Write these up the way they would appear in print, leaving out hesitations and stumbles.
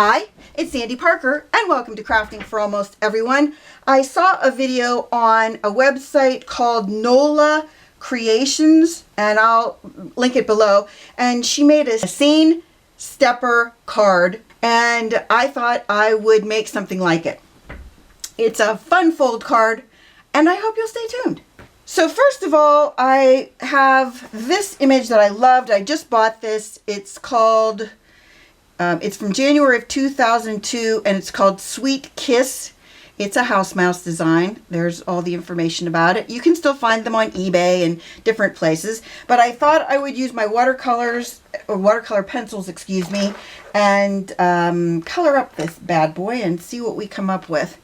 Hi, it's Sandy Parker and welcome to Crafting for Almost Everyone. I saw a video on a website called NOLA Creations and I'll link it below, and she made a scene stepper card and I thought I would make something like it. It's a fun fold card and I hope you'll stay tuned. So first of all, I have this image that I loved. I just bought this. It's called it's from January of 2002 and it's called Sweet Kiss. It's a house mouse design. There's all the information about it. You can still find them on eBay and different places, but I thought I would use my watercolor pencils, excuse me, and color up this bad boy and see what we come up with.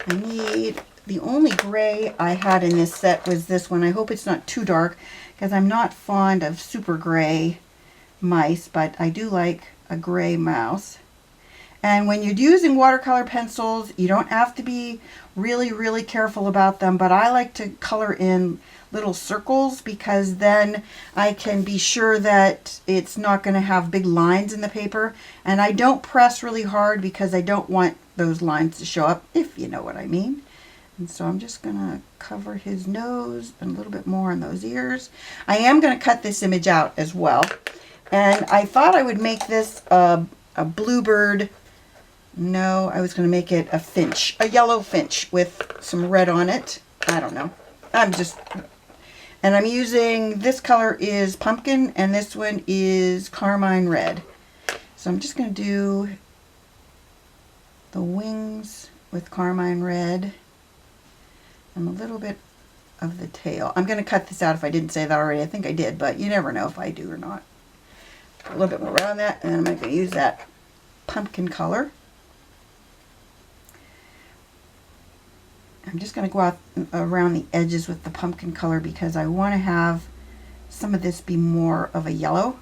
I need, the only gray I had in this set was this one. I hope it's not too dark because I'm not fond of super gray mice, but I do like a gray mouse. And when you're using watercolor pencils, you don't have to be really careful about them, but I like to color in little circles because then I can be sure that it's not going to have big lines in the paper. And I don't press really hard because I don't want those lines to show up, if you know what I mean. And so I'm just going to cover his nose and a little bit more on those ears. I am going to cut this image out as well. And I thought I would make this a bluebird. No, I was going to make it a finch, a yellow finch with some red on it. I don't know. And I'm using, this color is pumpkin and this one is carmine red. So I'm just going to do the wings with carmine red and a little bit of the tail. I'm going to cut this out if I didn't say that already. I think I did, but you never know if I do or not. A little bit more around that, and then I'm going to use that pumpkin color. I'm just going to go out around the edges with the pumpkin color because I want to have some of this be more of a yellow.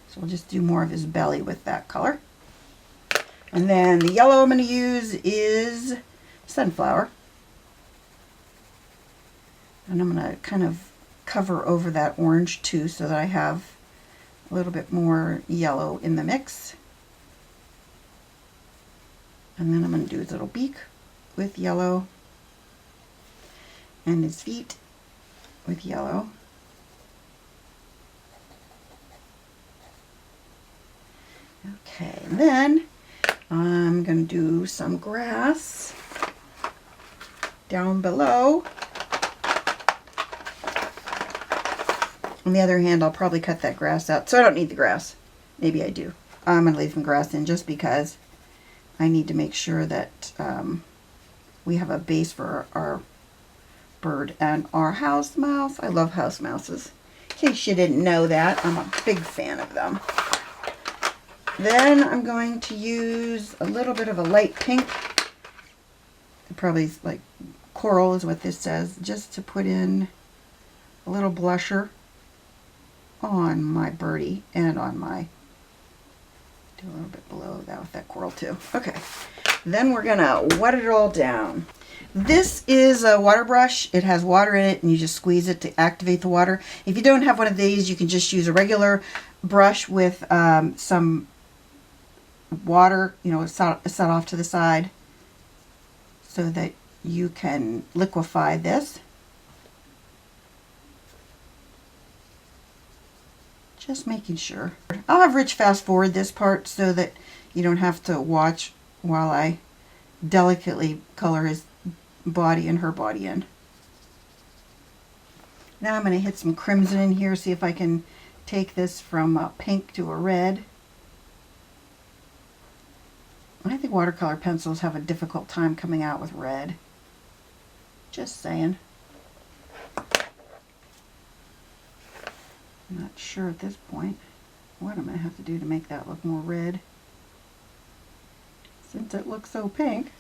So we'll just do more of his belly with that color. And then the yellow I'm going to use is sunflower. And I'm going to kind of cover over that orange too so that I have a little bit more yellow in the mix. And then I'm going to do his little beak with yellow and his feet with yellow. Okay, and then I'm going to do some grass down below. On the other hand, I'll probably cut that grass out, so I don't need the grass. Maybe I do. I'm going to leave some grass in just because I need to make sure that we have a base for our bird and our house mouse. I love house mouses. In case you didn't know that, I'm a big fan of them. Then I'm going to use a little bit of a light pink. Probably like coral is what this says, just to put in a little blusher on my birdie and on my, do a little bit below that with that coral too. Okay, then we're gonna wet it all down. This is a water brush. It has water in it and you just squeeze it to activate the water. If you don't have one of these, you can just use a regular brush with some water, you know, set off to the side so that you can liquify this. Just making sure. I'll have Rich fast forward this part so that you don't have to watch while I delicately color his body and her body in. Now I'm going to hit some crimson in here, see if I can take this from a pink to a red. I think watercolor pencils have a difficult time coming out with red. Just saying. I'm not sure at this point what I'm going to have to do to make that look more red, since it looks so pink.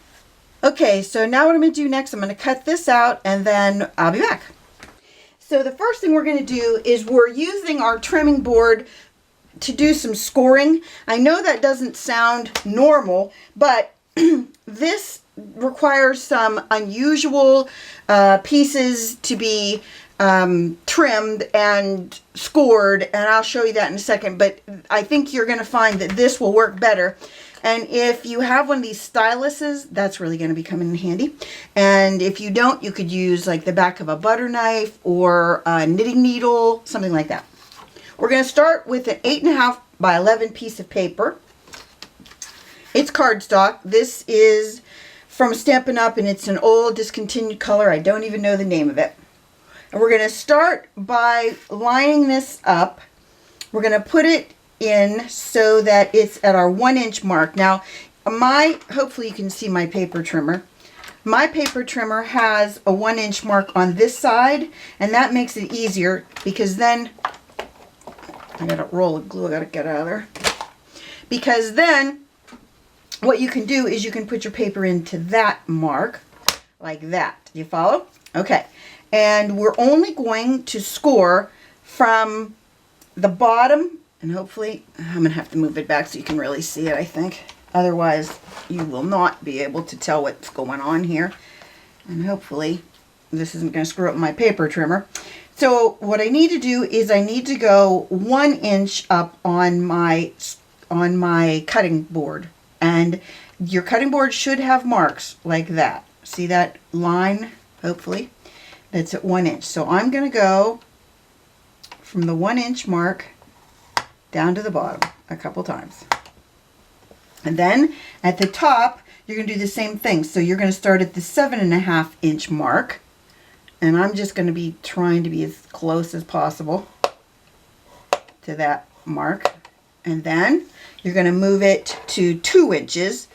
Okay, so now what I'm going to do next, I'm going to cut this out and then I'll be back. So the first thing we're going to do is we're using our trimming board to do some scoring. I know that doesn't sound normal, but this requires some unusual pieces to be trimmed and scored, and I'll show you that in a second, but I think you're going to find that this will work better. And if you have one of these styluses, that's really going to be coming in handy. And if you don't, you could use like the back of a butter knife or a knitting needle, something like that. We're going to start with an 8.5 by 11 piece of paper. It's cardstock. This is from Stampin' Up, and it's an old discontinued color. I don't even know the name of it. And we're going to start by lining this up. We're going to put it in so that it's at our 1-inch mark. Now, hopefully you can see my paper trimmer. My paper trimmer has a 1-inch mark on this side, and that makes it easier because then, I got a roll of glue I got to get out of there. Because then, what you can do is you can put your paper into that mark, like that. Do you follow? Okay. And we're only going to score from the bottom, and hopefully, I'm going to have to move it back so you can really see it, I think. Otherwise, you will not be able to tell what's going on here. And hopefully, this isn't going to screw up my paper trimmer. So what I need to do is I need to go 1 inch up on my cutting board. And your cutting board should have marks like that. See that line, hopefully? That's at 1 inch. So I'm going to go from the 1-inch mark down to the bottom a couple times. And then at the top, you're going to do the same thing. So you're going to start at the 7.5-inch mark. And I'm just going to be trying to be as close as possible to that mark. And then you're going to move it to 2 inches.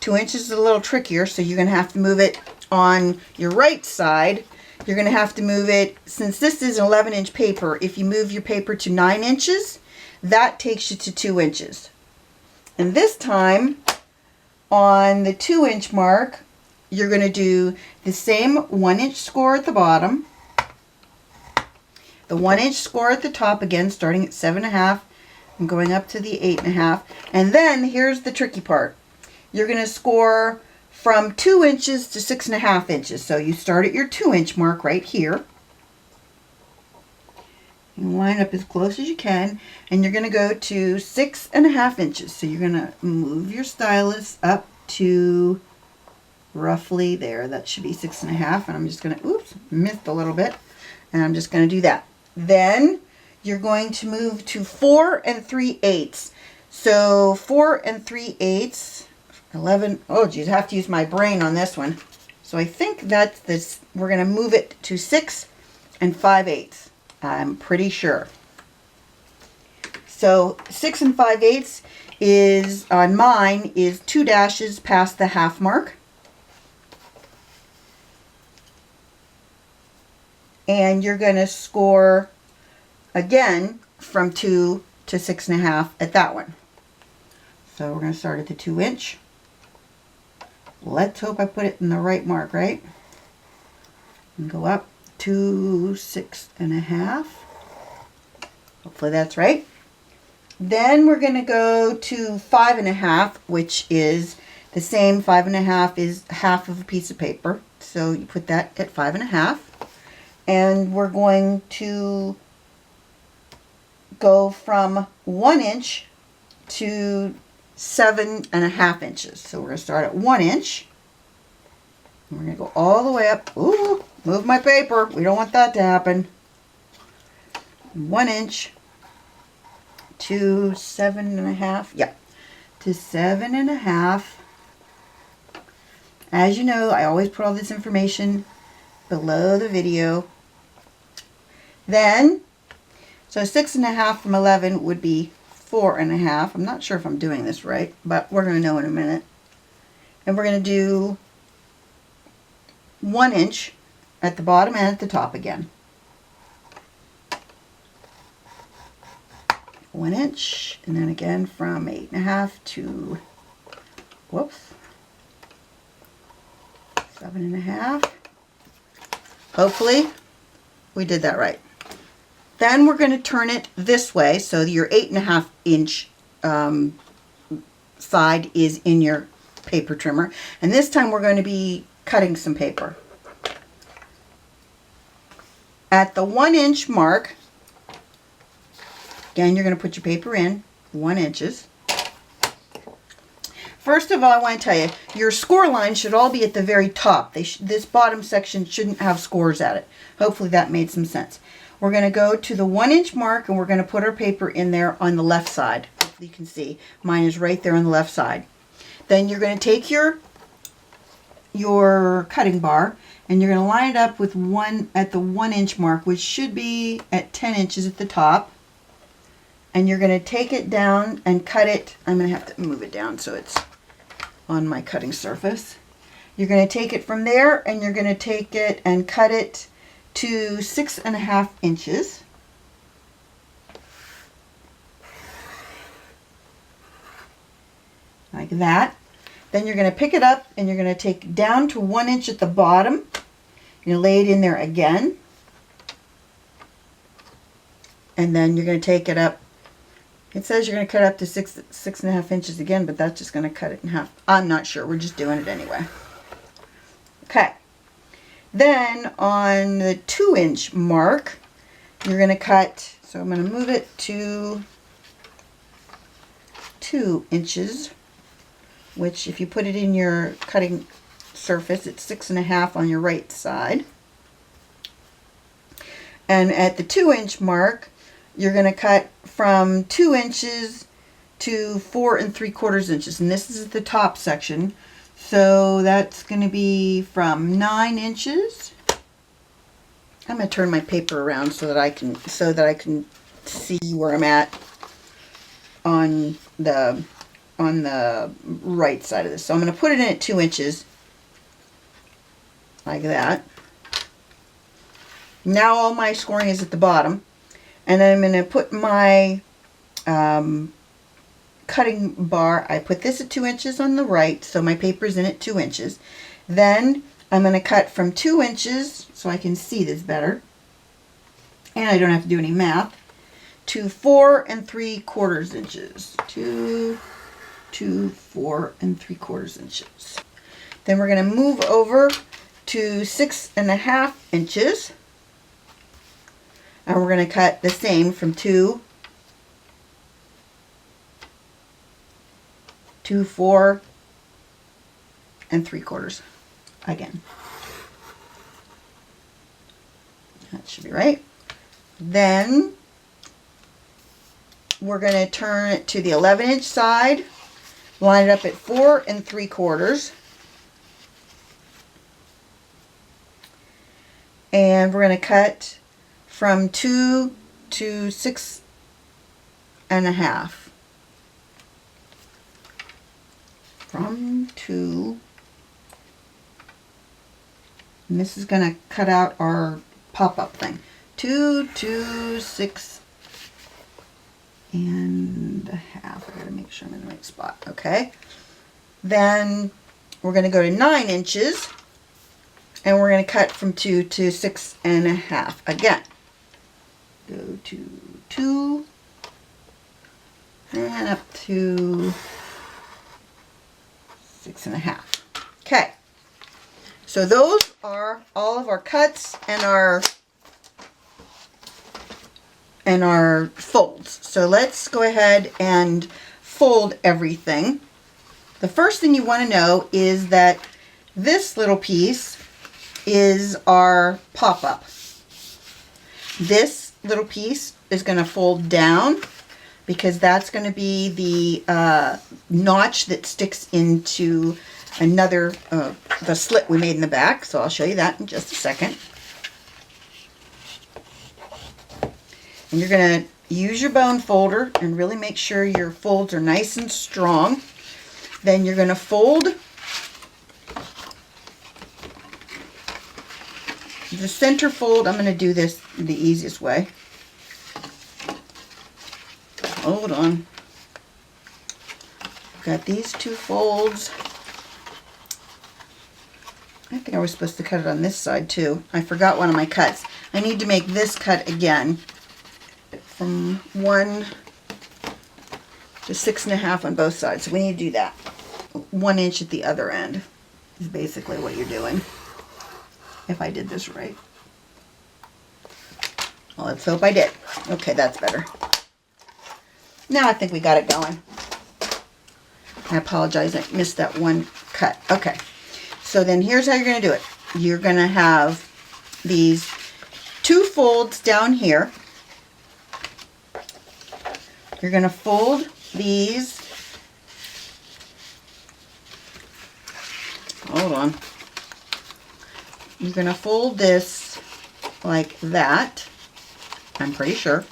2 inches is a little trickier, so you're going to have to move it on your right side. You're going to have to move it, since this is an 11-inch paper, if you move your paper to 9 inches, that takes you to 2 inches. And this time, on the 2-inch mark, you're going to do the same 1-inch score at the bottom, the 1-inch score at the top, again starting at 7.5 and going up to the 8.5. And then here's the tricky part. You're going to score from 2 inches to 6.5 inches. So you start at your 2-inch mark right here. You line up as close as you can, and you're going to go to 6.5 inches. So you're going to move your stylus up to roughly there. That should be 6.5, and I'm just going to, oops, missed a little bit, and I'm just going to do that. Then you're going to move to 4 3/8. So 4 3/8, 11, oh geez, I have to use my brain on this one. So I think that's this, we're going to move it to 6 5/8. I'm pretty sure. So 6 5/8 is, on mine, is 2 dashes past the half mark. And you're going to score again from 2 to 6.5 at that one. So we're going to start at the 2-inch. Let's hope I put it in the right mark, right? And go up to 6.5. Hopefully that's right. Then we're going to go to 5.5, which is the same. 5.5 is half of a piece of paper. So you put that at 5.5. And we're going to go from 1 inch to 7.5 inches. So we're going to start at 1 inch. And we're going to go all the way up. Ooh, move my paper. We don't want that to happen. 1 inch to 7.5. Yeah, to 7.5. As you know, I always put all this information below the video. Then, so 6.5 from 11 would be 4.5. I'm not sure if I'm doing this right, but we're going to know in a minute. And we're going to do 1 inch at the bottom and at the top again. 1 inch, and then again from 8.5 to, whoops, 7.5. Hopefully we did that right. Then we're going to turn it this way, so your 8.5 inch side is in your paper trimmer. And this time we're going to be cutting some paper. at the 1-inch mark, again, you're going to put your paper in 1 inches. First of all, I want to tell you, your score line should all be at the very top. This bottom section shouldn't have scores at it. Hopefully that made some sense. We're going to go to the 1-inch mark and we're going to put our paper in there on the left side. Hopefully you can see. Mine is right there on the left side. Then you're going to take your cutting bar and you're going to line it up with at the 1-inch mark, which should be at 10 inches at the top. And you're going to take it down and cut it. I'm going to have to move it down so it's on my cutting surface. You're going to take it from there and you're going to take it and cut it to 6.5 inches. Like that. Then you're going to pick it up and you're going to take down to 1 inch at the bottom. You're going to lay it in there again. And then you're going to take it up. It says you're going to cut up to 6.5 inches again, but that's just going to cut it in half. I'm not sure. We're just doing it anyway. Okay. Then on the 2-inch mark, you're going to cut, so I'm going to move it to 2 inches, which if you put it in your cutting surface, it's 6.5 on your right side. And at the 2-inch mark, you're going to cut from 2 inches to 4 3/4 inches. And this is the top section. So that's going to be from 9 inches. I'm going to turn my paper around so that I can see where I'm at on the right side of this. So I'm going to put it in at 2 inches like that. Now all my scoring is at the bottom. And then I'm going to put my cutting bar, I put this at 2 inches on the right, so my paper's in at 2 inches. Then I'm going to cut from 2 inches, so I can see this better, and I don't have to do any math, to 4 3/4 inches. 2 to 4 3/4 inches. Then we're going to move over to 6.5 inches. And we're going to cut the same from 2 to 4 3/4 again. That should be right. Then we're going to turn it to the 11-inch side, line it up at 4 3/4. And we're going to cut from 2 to 6.5. From 2, and this is going to cut out our pop-up thing. 2 to 6.5. I got to make sure I'm in the right spot. Okay. Then we're going to go to 9 inches, and we're going to cut from 2 to 6.5 again. Go to 2 and up to 6.5. Okay, so those are all of our cuts and our folds. So let's go ahead and fold everything. The first thing you want to know is that this little piece is our pop-up. This little piece is going to fold down because that's going to be the notch that sticks into another, the slit we made in the back. So I'll show you that in just a second. And you're going to use your bone folder and really make sure your folds are nice and strong. Then you're going to fold the center fold. I'm going to do this the easiest way. Hold on. Got these two folds. I think I was supposed to cut it on this side too. I forgot one of my cuts. I need to make this cut again from 1 to 6.5 on both sides. So we need to do that. 1 inch at the other end is basically what you're doing, if I did this right. Well, let's hope I did. Okay, that's better. Now I think we got it going. I apologize, I missed that one cut. Okay, so then here's how you're going to do it. You're going to have these 2 folds down here. You're going to fold these. Hold on. You're going to fold this like that, I'm pretty sure.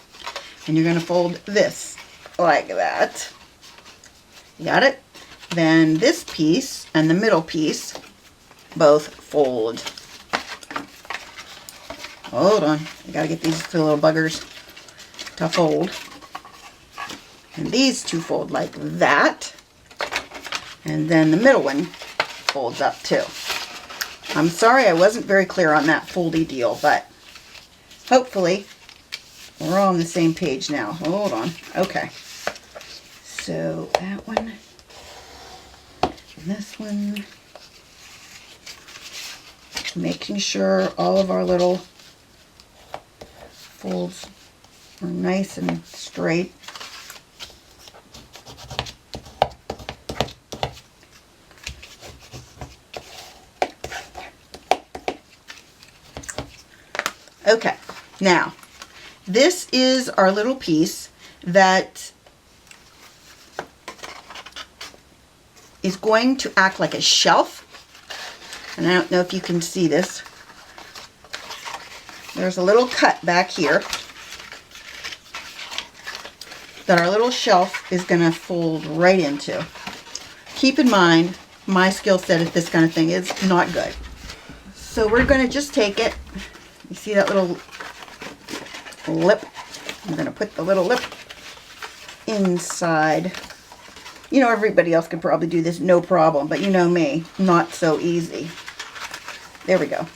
And you're going to fold this like that. You got it? Then this piece and the middle piece both fold. Hold on. I got to get these 2 little buggers to fold. And these 2 fold like that. And then the middle one folds up too. I'm sorry I wasn't very clear on that foldy deal, but hopefully we're all on the same page now. Hold on. Okay. So that one, and this one, making sure all of our little folds are nice and straight. Okay, now this is our little piece that is going to act like a shelf. And I don't know if you can see this. There's a little cut back here that our little shelf is going to fold right into. Keep in mind, my skill set at this kind of thing is not good. So we're going to just take it. You see that little lip? I'm going to put the little lip inside. You know, everybody else could probably do this no problem, but you know me, not so easy. There we go.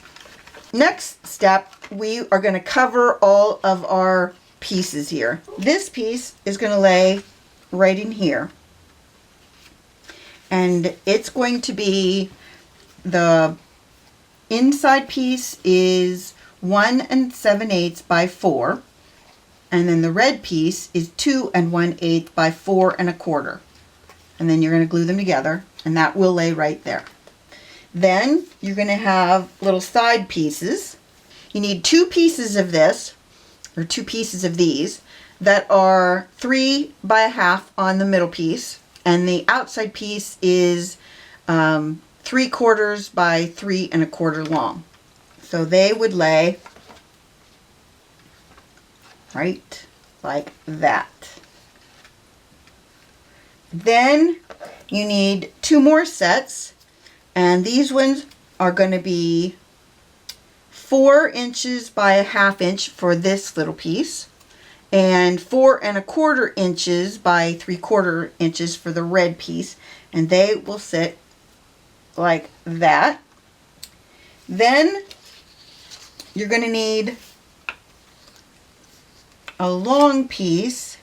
Next step, we are going to cover all of our pieces here. This piece is going to lay right in here. And it's going to be, the inside piece is 1 7/8 by 4. And then the red piece is 2 1/8 by 4 1/4. And then you're going to glue them together, and that will lay right there. Then you're going to have little side pieces. You need 2 pieces of this, or 2 pieces of these, that are 3 by 1/2 on the middle piece, and the outside piece is 3/4 by 3 1/4 long. So they would lay right like that. Then you need 2 more sets, and these ones are going to be 4 inches by 1/2 inch for this little piece, and 4 1/4 inches by 3/4 inches for the red piece, and they will sit like that. Then you're going to need a long piece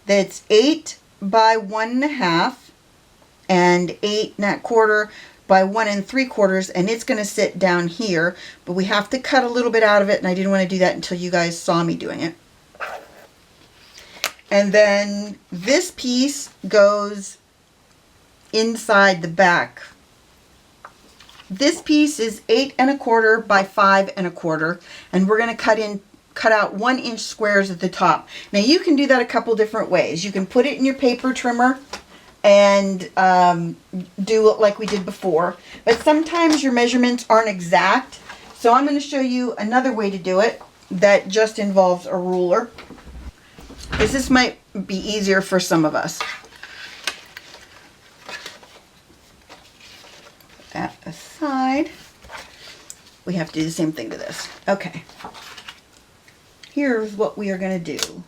that's 8 by 1 1/2 and 8 1/4 by 1 3/4, and it's going to sit down here, but we have to cut a little bit out of it, and I didn't want to do that until you guys saw me doing it. And then this piece goes inside the back. This piece is 8 1/4 by 5 1/4, and we're going to cut out 1 inch squares at the top. Now you can do that a couple different ways. You can put it in your paper trimmer and do it like we did before, but sometimes your measurements aren't exact, so I'm going to show you another way to do it that just involves a ruler, because this might be easier for some of us. Put that aside. We have to do the same thing to this. Okay. Here's what we are going to do.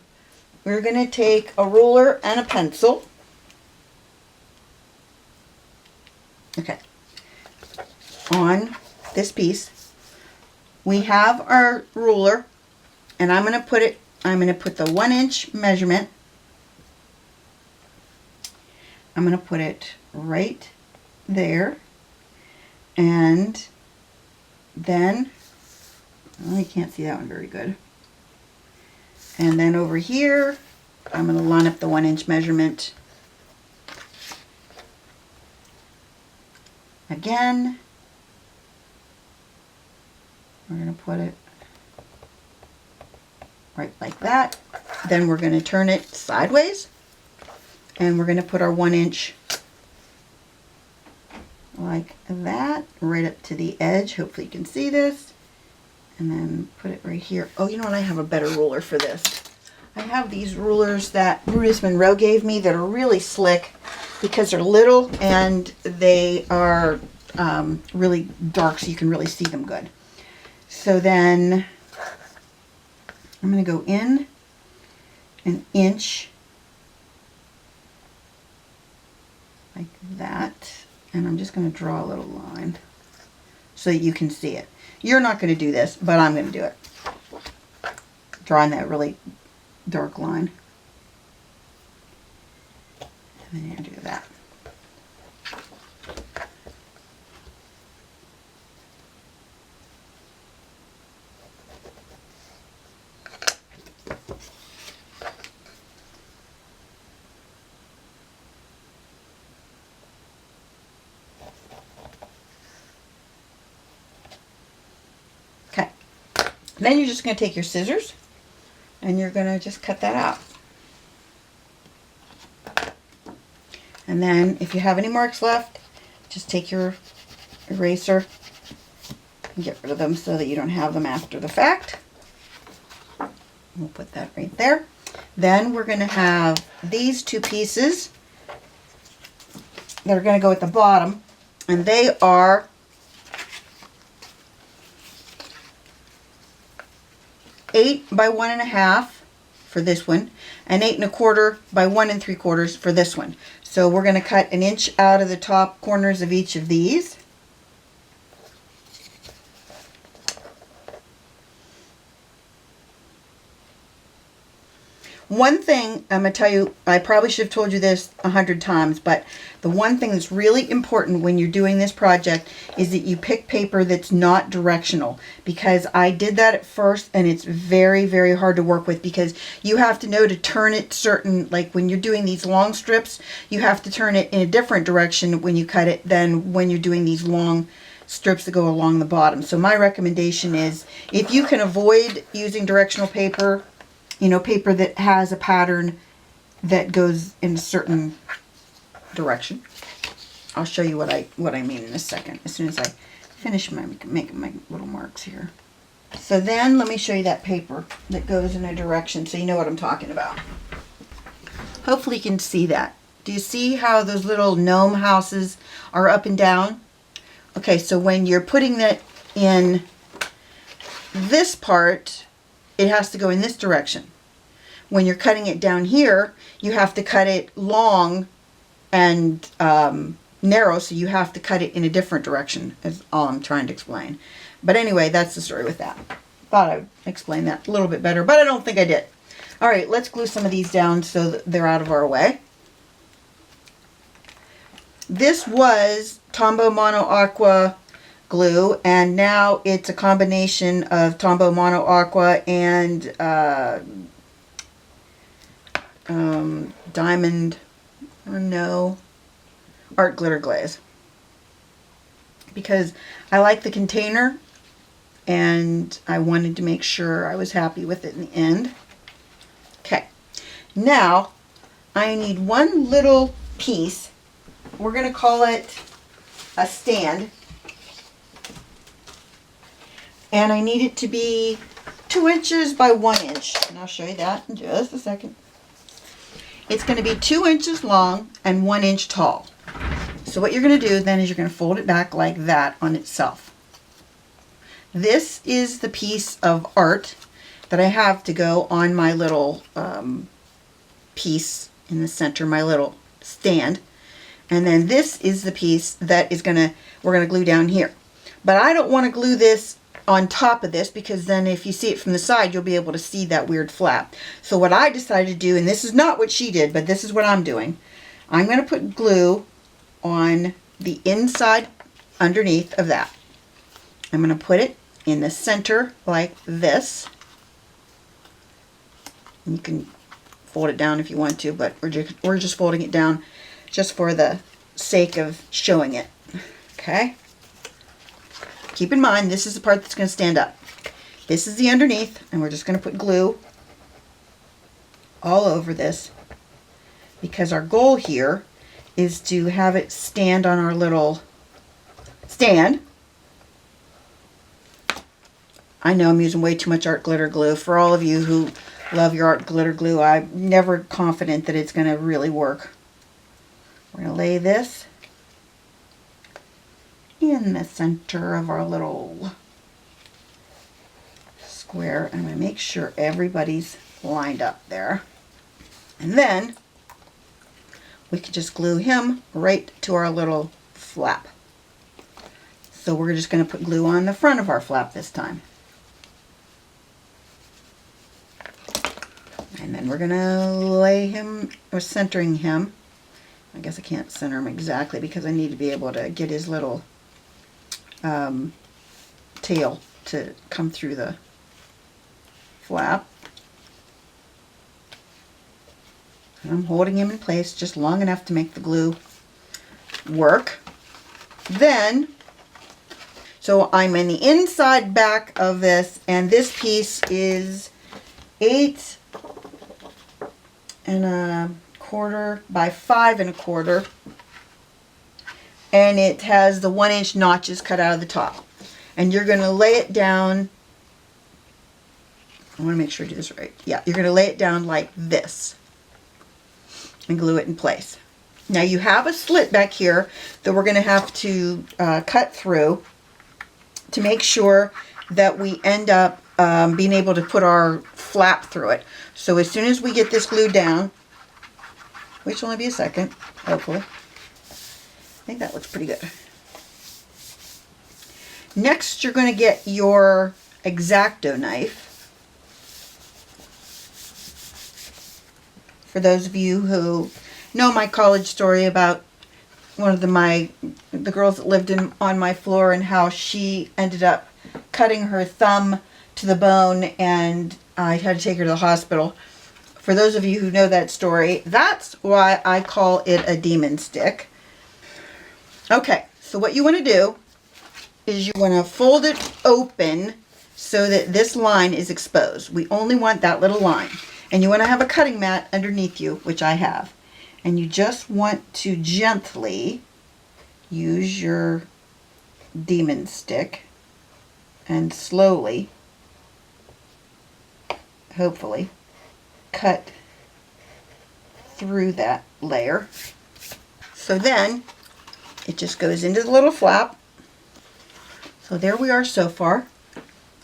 We're going to take a ruler and a pencil. Okay. On this piece, we have our ruler, and I'm going to put the 1 inch measurement. I'm going to put it right there, and then, oh, you can't see that one very good. And then over here, I'm going to line up the 1-inch measurement. Again, we're going to put it right like that. Then we're going to turn it sideways, and we're going to put our 1-inch like that, right up to the edge. Hopefully you can see this. And then put it right here. Oh, you know what? I have a better ruler for this. I have these rulers that Brutus Monroe gave me that are really slick because they're little and they are really dark, so you can really see them good. So then I'm going to go in 1 inch like that, and I'm just going to draw a little line so that you can see it. You're not going to do this, but I'm going to do it. Drawing that really dark line. And then you're going to do that. Then you're just going to take your scissors and you're going to just cut that out. And then if you have any marks left, just take your eraser and get rid of them so that you don't have them after the fact. We'll put that right there. Then we're going to have these 2 pieces that are going to go at the bottom, and they are 8 by 1.5 for this one, and 8 1/4 by 1 3/4 for this one. So we're going to cut 1 inch out of the top corners of each of these. One thing I'm going to tell you, I probably should have told you this 100 times, but the one thing that's really important when you're doing this project is that you pick paper that's not directional, because I did that at first and it's very, very hard to work with because you have to know to turn it certain, like when you're doing these long strips, you have to turn it in a different direction when you cut it than when you're doing these long strips that go along the bottom. So my recommendation is, if you can avoid using directional paper, you know, paper that has a pattern that goes in a certain direction. I'll show you what I mean in a second, as soon as I finish making my little marks here. So then let me show you that paper that goes in a direction so you know what I'm talking about. Hopefully you can see that. Do you see how those little gnome houses are up and down? Okay, so when you're putting that in this part, it has to go in this direction. When you're cutting it down here, you have to cut it long and narrow, so you have to cut it in a different direction, is all I'm trying to explain. But anyway, that's the story with that. Thought I would explain that a little bit better, but I don't think I did. All right, let's glue some of these down so that they're out of our way. This was Tombow Mono Aqua glue, and now it's a combination of Tombow Mono Aqua and Diamond, no, Art Glitter Glaze, because I like the container and I wanted to make sure I was happy with it in the end. Okay, now I need one little piece. We're going to call it a stand, and I need it to be 2 inches by 1 inch, and I'll show you that in just a second. It's going to be 2 inches long and 1 inch tall. So what you're going to do then is you're going to fold it back like that on itself. This is the piece of art that I have to go on my little piece in the center, my little stand. And then this is the piece that is we're going to glue down here. But I don't want to glue this on top of this, because then if you see it from the side, you'll be able to see that weird flap. So what I decided to do, and this is not what she did, but this is what I'm doing. I'm going to put glue on the inside underneath of that. I'm going to put it in the center like this. You can fold it down if you want to, but we're just folding it down just for the sake of showing it. Okay? Keep in mind, this is the part that's going to stand up. This is the underneath, and we're just going to put glue all over this because our goal here is to have it stand on our little stand. I know I'm using way too much art glitter glue. For all of you who love your art glitter glue, I'm never confident that it's going to really work. We're going to lay this in the center of our little square. I'm going to make sure everybody's lined up there. And then we can just glue him right to our little flap. So we're just going to put glue on the front of our flap this time. And then we're going to lay him, or centering him. I guess I can't center him exactly because I need to be able to get his little tail to come through the flap. And I'm holding him in place just long enough to make the glue work. Then, so I'm in the inside back of this, and this piece is 8 1/4 by 5 1/4, and it has the 1-inch notches cut out of the top. And you're going to lay it down, I want to make sure I do this right. Yeah, you're going to lay it down like this and glue it in place. Now you have a slit back here that we're going to have to cut through to make sure that we end up being able to put our flap through it. So as soon as we get this glued down, which will only be a second, hopefully. I think that looks pretty good. Next, you're going to get your X-Acto knife. For those of you who know my college story about one of the girls that lived on my floor and how she ended up cutting her thumb to the bone, and I had to take her to the hospital. For those of you who know that story, that's why I call it a demon stick. Okay, so what you want to do is you want to fold it open so that this line is exposed. We only want that little line. And you want to have a cutting mat underneath you, which I have. And you just want to gently use your demon stick and slowly, hopefully, cut through that layer. So then it just goes into the little flap. So there we are so far.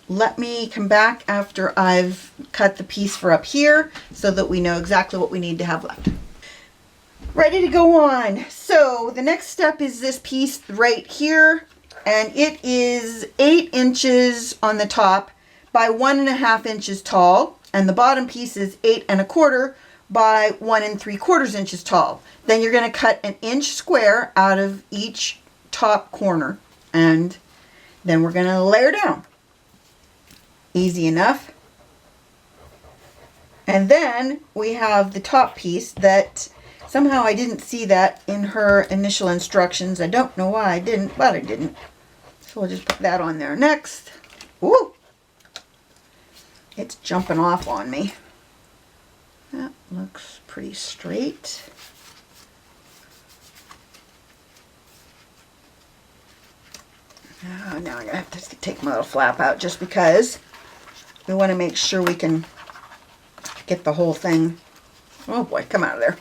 Let me come back after I've cut the piece for up here so that we know exactly what we need to have left. Ready to go on. So the next step is this piece right here, and it is 8 inches on the top by 1.5 inches tall, and the bottom piece is 8 1/4 by 1 3/4 inches tall. Then you're going to cut an inch square out of each top corner, and then we're going to layer down. Easy enough. And then we have the top piece that somehow I didn't see that in her initial instructions. I don't know why I didn't, but I didn't. So we'll just put that on there next. Woo! It's jumping off on me. That looks pretty straight. Oh, now I'm going to have to take my little flap out just because we want to make sure we can get the whole thing. Oh boy, come out of there.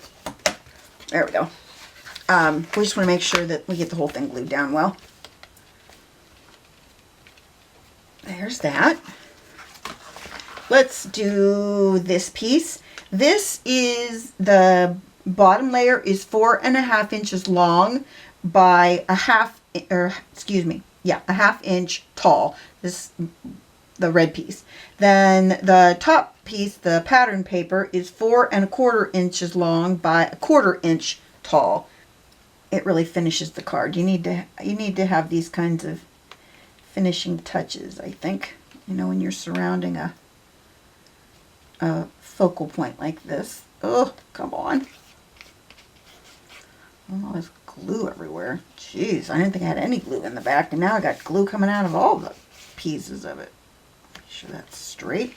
There we go. We just want to make sure that we get the whole thing glued down well. There's that. Let's do this piece. This is, the bottom layer is 4.5 inches long by a half inch tall. This, the red piece. Then the top piece, the pattern paper, is 4 1/4 inches long by 1/4 inch tall. It really finishes the card. You need to have these kinds of finishing touches, I think. You know, when you're surrounding a a focal point like this. Oh, come on. Oh, there's glue everywhere. Jeez, I didn't think I had any glue in the back, and now I got glue coming out of all the pieces of it. Make sure that's straight.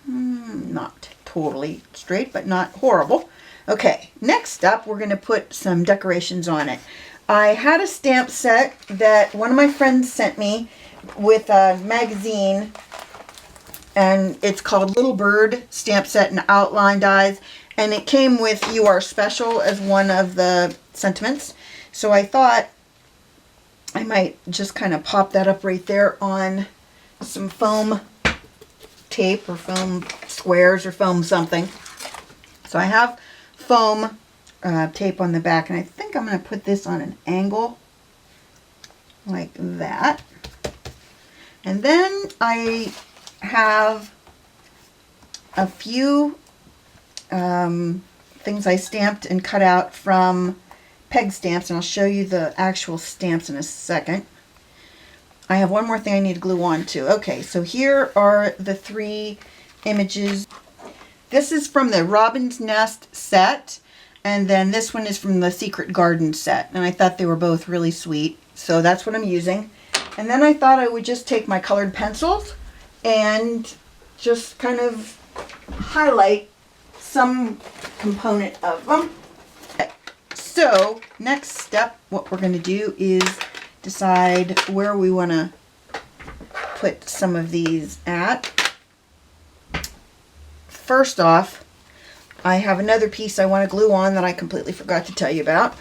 Not totally straight, but not horrible. Okay, next up, we're going to put some decorations on it. I had a stamp set that one of my friends sent me with a magazine, and it's called Little Bird Stamp Set and Outline Dies, and it came with "You Are Special" as one of the sentiments. So I thought I might just kind of pop that up right there on some foam tape or foam squares or foam something. So I have foam tape on the back, and I think I'm going to put this on an angle like that. And then I have a few things I stamped and cut out from peg stamps, and I'll show you the actual stamps in a second. I have one more thing I need to glue on to. Okay, so here are the 3 images. This is from the Robin's Nest set, and then this one is from the Secret Garden set, and I thought they were both really sweet, so that's what I'm using. And then I thought I would just take my colored pencils and just kind of highlight some component of them. Okay. So next step, what we're going to do is decide where we want to put some of these at. First off, I have another piece I want to glue on that I completely forgot to tell you about.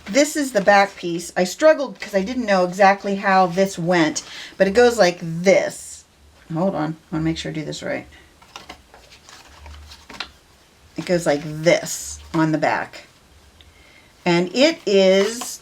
This is the back piece. I struggled because I didn't know exactly how this went, but it goes like this. Hold on, I want to make sure I do this right. It goes like this on the back. And it is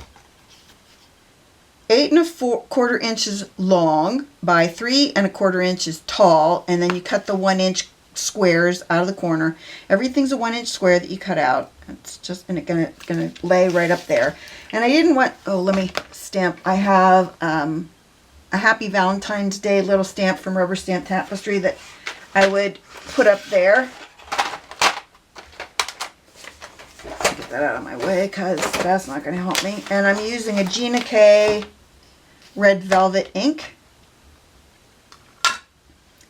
8 1/4 inches long by 3 1/4 inches tall, and then you cut the 1 inch squares out of the corner. Everything's a 1 inch square that you cut out. It's just gonna lay right up there. And I didn't want, oh, let me stamp. I have a Happy Valentine's Day little stamp from Rubber Stamp Tapestry that I would put up there. Get that out of my way because that's not going to help me. And I'm using a Gina K Red Velvet ink.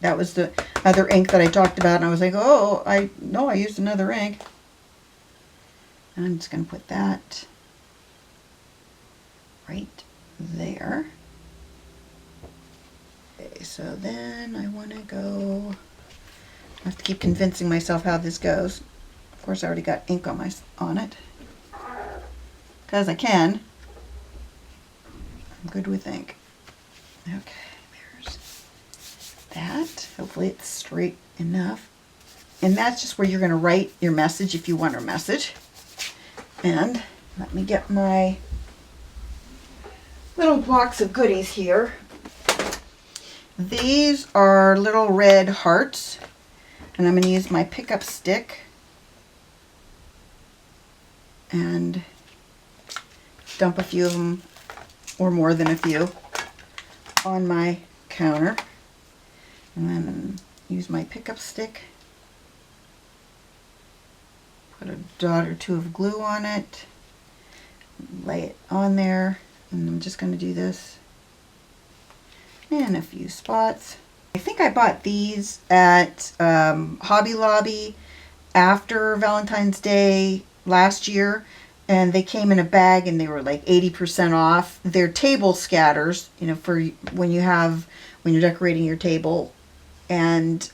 That was the other ink that I talked about, and I was like, oh, I used another ink. And I'm just going to put that right there. Okay, so then I want to go, I have to keep convincing myself how this goes. Of course, I already got ink on it, because I can. I'm good with ink. Okay, there's that. Hopefully it's straight enough. And that's just where you're going to write your message if you want a message. And let me get my little blocks of goodies here. These are little red hearts, and I'm going to use my pickup stick and dump a few of them, or more than a few, on my counter. And then use my pickup stick, put a dot or 2 of glue on it, lay it on there, and I'm just going to do this in a few spots. I think I bought these at Hobby Lobby after Valentine's Day last year, and they came in a bag and they were like 80% off. They're table scatters, you know, for when you're decorating your table. And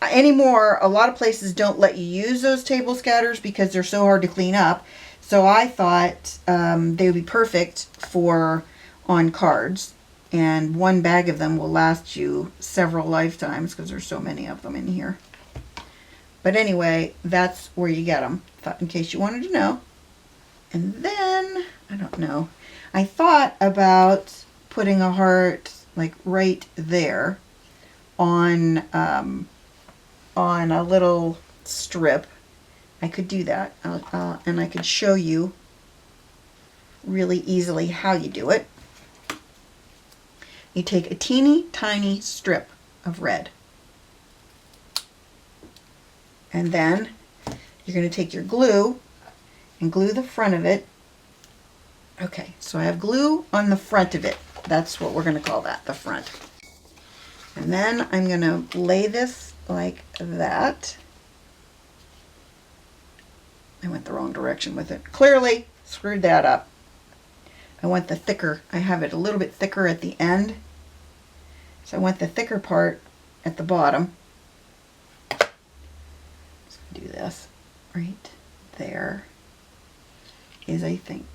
anymore, a lot of places don't let you use those table scatters because they're so hard to clean up. So I thought they would be perfect for on cards. And one bag of them will last you several lifetimes because there's so many of them in here. But anyway, that's where you get them, in case you wanted to know. And then, I don't know, I thought about putting a heart like right there on a little strip. I could do that, and I could show you really easily how you do it. You take a teeny tiny strip of red. And then you're going to take your glue and glue the front of it. Okay, so I have glue on the front of it. That's what we're going to call that, the front. And then I'm going to lay this like that. I went the wrong direction with it. Clearly screwed that up. I want the thicker, I have it a little bit thicker at the end. So I want the thicker part at the bottom. So do this right there is, I think,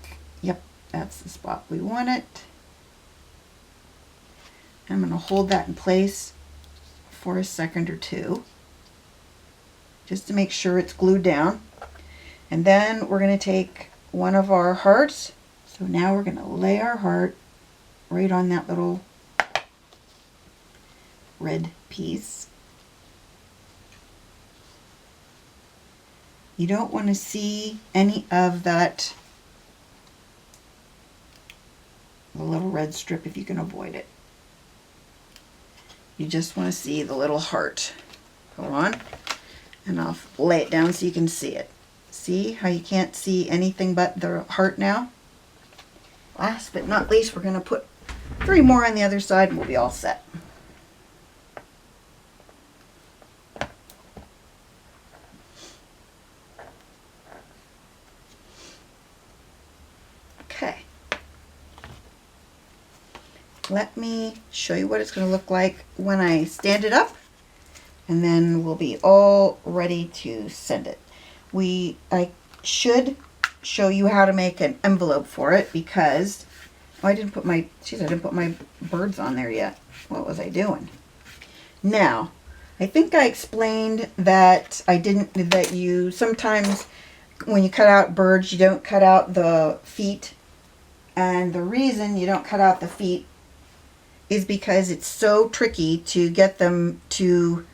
yep, that's the spot we want it. I'm going to hold that in place for a second or two just to make sure it's glued down. And then we're going to take one of our hearts. So now we're going to lay our heart right on that little red piece. You don't want to see any of that, the little red strip if you can avoid it. You just want to see the little heart. Hold on, and I'll lay it down so you can see it. See how you can't see anything but the heart now? Last but not least, we're going to put 3 more on the other side and we'll be all set. Okay. Let me show you what it's going to look like when I stand it up, and then we'll be all ready to send it. I should show you how to make an envelope for it because I didn't put my birds on there yet. What was I doing? Now, I think I explained that you sometimes when you cut out birds, you don't cut out the feet. And the reason you don't cut out the feet is because it's so tricky to get them to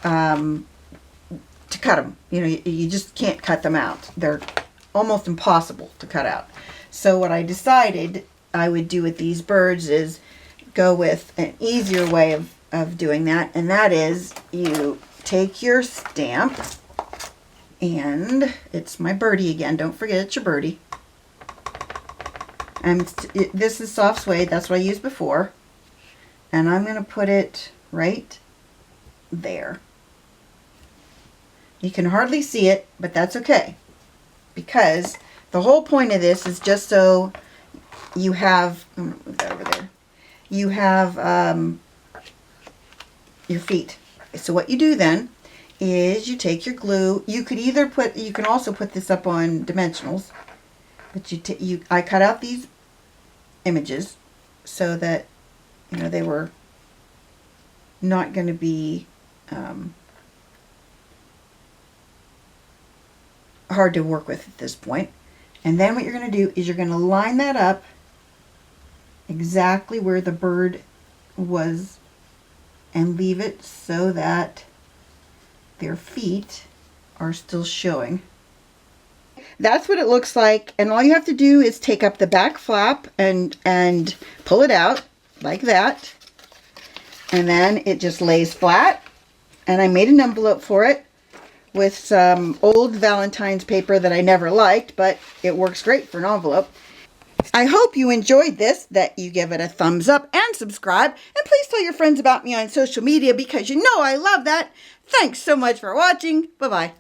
cut them. You know, you just can't cut them out. They're almost impossible to cut out. So what I decided I would do with these birds is go with an easier way of doing that, and that is you take your stamp, and it's my birdie again. Don't forget it's your birdie. And this is soft suede. That's what I used before. And I'm going to put it right there. You can hardly see it, but that's okay. Because the whole point of this is just so you have, I'm going to move that over there. You have your feet. So what you do then is you take your glue. You can also put this up on dimensionals. But I cut out these images so that, you know, they were not going to be hard to work with at this point. And then what you're going to do is you're going to line that up exactly where the bird was and leave it so that their feet are still showing. That's what it looks like, and all you have to do is take up the back flap and pull it out like that, and then it just lays flat. And I made an envelope for it with some old Valentine's paper that I never liked, but it works great for an envelope. I hope you enjoyed this, that you give it a thumbs up and subscribe, and please tell your friends about me on social media because you know I love that. Thanks so much for watching. Bye-bye.